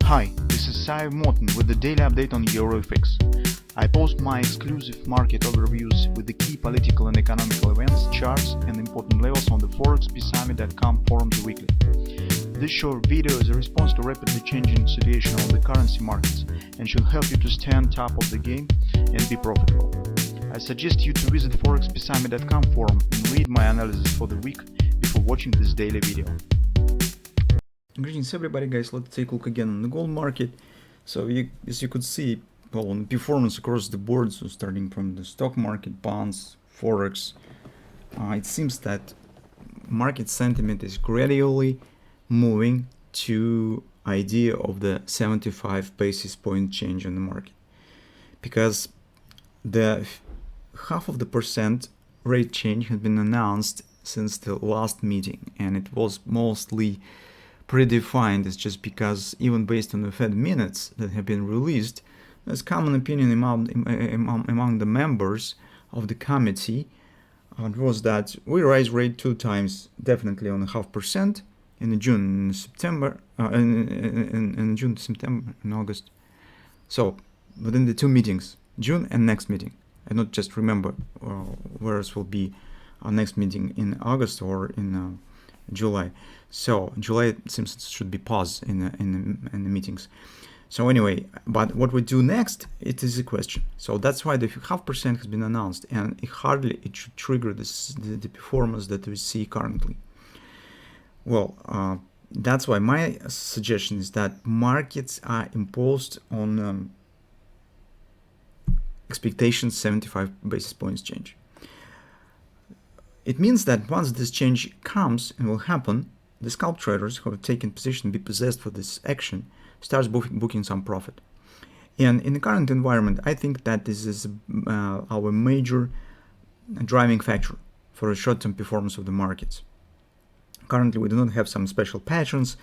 Hi, this is Sive Morten with the daily update on EuroFX. I post my exclusive market overviews with the key political and economical events, charts and important levels on the ForexPeaceArmy.com forums weekly. This short video is a response to rapidly changing situation on the currency markets and should help you to stay on top of the game and be profitable. I suggest you to visit ForexPeaceArmy.com forum and read my analysis for the week before watching this daily video. Greetings everybody, guys. Let's take a look again on the gold market. So as you could see, well, on performance across the board, so starting from the stock market, bonds, forex, it seems that market sentiment is gradually moving to idea of the 75 basis point change in the market, because the 0.5% rate change has been announced since the last meeting, and it was mostly predefined. It's just because even based on the Fed minutes that have been released, there's common opinion among the members of the committee was that we raise rate 2 times, definitely on 0.5% in June and September, in June, September, and August. So within the 2 meetings, June and next meeting. I don't just remember where else will be our next meeting in August or in July. So July it seems it should be paused in the meetings. So anyway, but what we do next, it is a question. So that's why the 0.5% has been announced, and it should trigger the performance that we see currently. Well, that's why my suggestion is that markets are imposed on expectations 75 basis points change. It means that once this change comes and will happen, the scalp traders who have taken position be possessed for this action starts booking some profit. And in the current environment, I think that this is our major driving factor for a short-term performance of the markets. Currently, we do not have some special patterns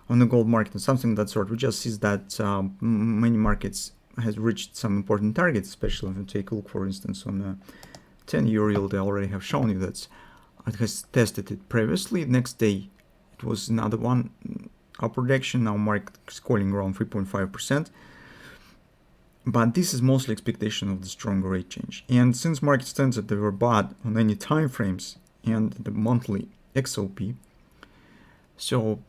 on the gold market or something of that sort. We just see that many markets has reached some important targets, especially if you take a look, for instance, on the 10-year yield. I already have shown you that it has tested it previously. Next day, it was another one upward action. Now market is calling around 3.5%. But this is mostly expectation of the stronger rate change. And since market stands at the overbought on any time frames and the monthly XOP, so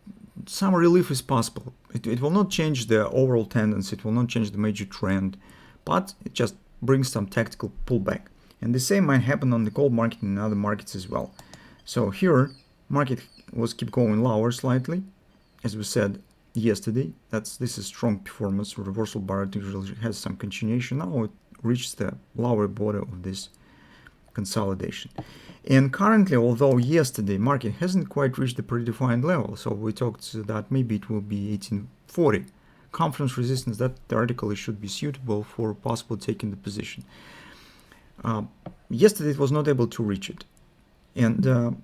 some relief is possible. It will not change the overall tendency, it will not change the major trend, but it just brings some tactical pullback. And the same might happen on the gold market and other markets as well. So here, market was keep going lower slightly, as we said yesterday. This is strong performance. Reversal bar usually has some continuation. Now it reached the lower border of this consolidation. And currently, although yesterday market hasn't quite reached the predefined level, so we talked that maybe it will be 1840 confidence resistance, that theoretically should be suitable for possible taking the position. Yesterday it was not able to reach it, and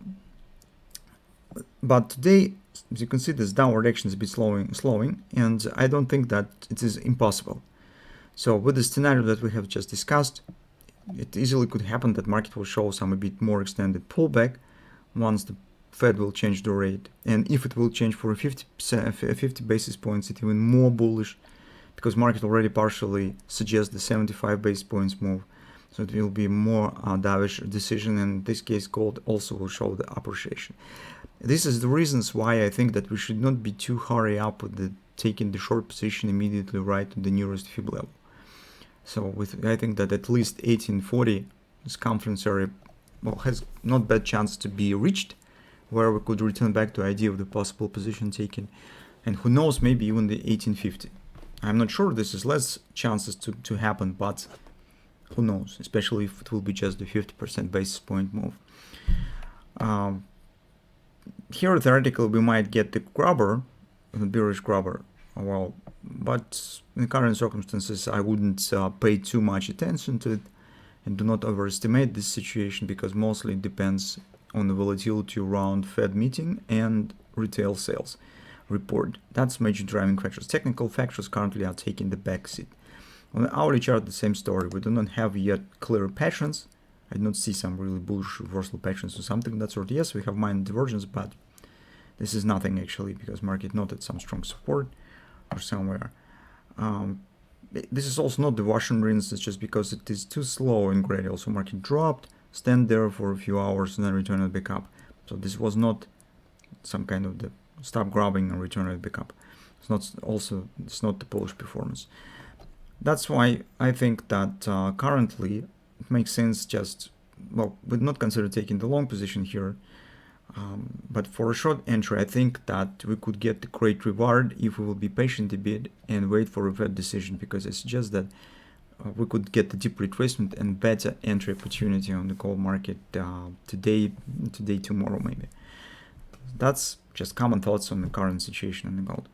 but today, as you can see, this downward action is a bit slowing, and I don't think that it is impossible. So with the scenario that we have just discussed, it easily could happen that market will show some a bit more extended pullback once the Fed will change the rate, and if it will change for 50 basis points, it's even more bullish, because market already partially suggests the 75 basis points move. So it will be more dovish decision, and in this case gold also will show the appreciation. This is the reasons why I think that we should not be too hurry up with taking the short position immediately right to the nearest fib level. So I think that at least 1840 this confidence area has not bad chance to be reached, where we could return back to idea of the possible position taken, and who knows, maybe even the 1850. I'm not sure, this is less chances to happen, but who knows, especially if it will be just the 50% basis point move. Here theoretically we might get the grabber, the bearish grabber, well, but in current circumstances I wouldn't pay too much attention to it, and do not overestimate this situation, because mostly it depends on the volatility around Fed meeting and retail sales report. That's major driving factors. Technical factors currently are taking the backseat. On the hourly chart, the same story. We do not have yet clear patterns. I do not see some really bullish reversal patterns or something of that sort. Yes, we have minor divergence, but this is nothing actually, because market noted some strong support. or somewhere. This is also not the Russian rinse, it's just because it is too slow and gradual. So market dropped, stand there for a few hours, and then return it back up. So this was not some kind of the stop grabbing and return it back up. It's not the bullish performance. That's why I think that currently it makes sense just, well, would not consider taking the long position here. But for a short entry, I think that we could get a great reward if we will be patient a bit and wait for a Fed decision, because I suggest that we could get a deep retracement and better entry opportunity on the gold market today, tomorrow maybe. That's just common thoughts on the current situation in the gold.